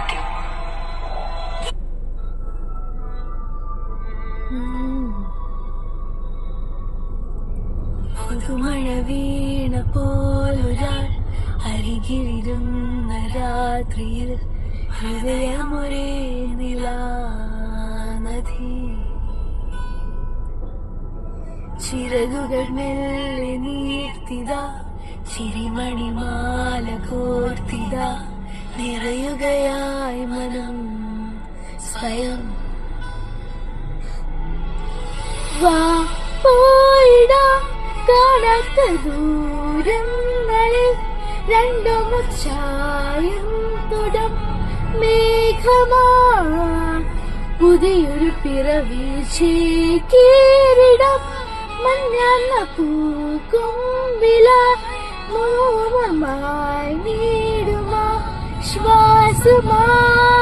മാത്യു. പുതുമഴ വീണ പോലൊരാൾ അരികിലിരുന്ന രാത്രിയിൽ ഹൃദയമൊരേ നിലാനദി. ചിറകുകൾ മെല്ലെ നീർത്തിത, ചിരിമണിമാല കോർത്തിത, നിറയുകയായി മനം സ്വയം. വാ പോയിടാം കാണാത്ത ദൂരങ്ങളിൽ, രണ്ടു മുച്ചായും തുടം മേഘമാ. പുതിയൊരു പിറവി ചേക്കേറിടം, മഞ്ഞാന്ന പൂക്കുമ്പില മോഹമായി നീടുമാ ശ്വാസമായി.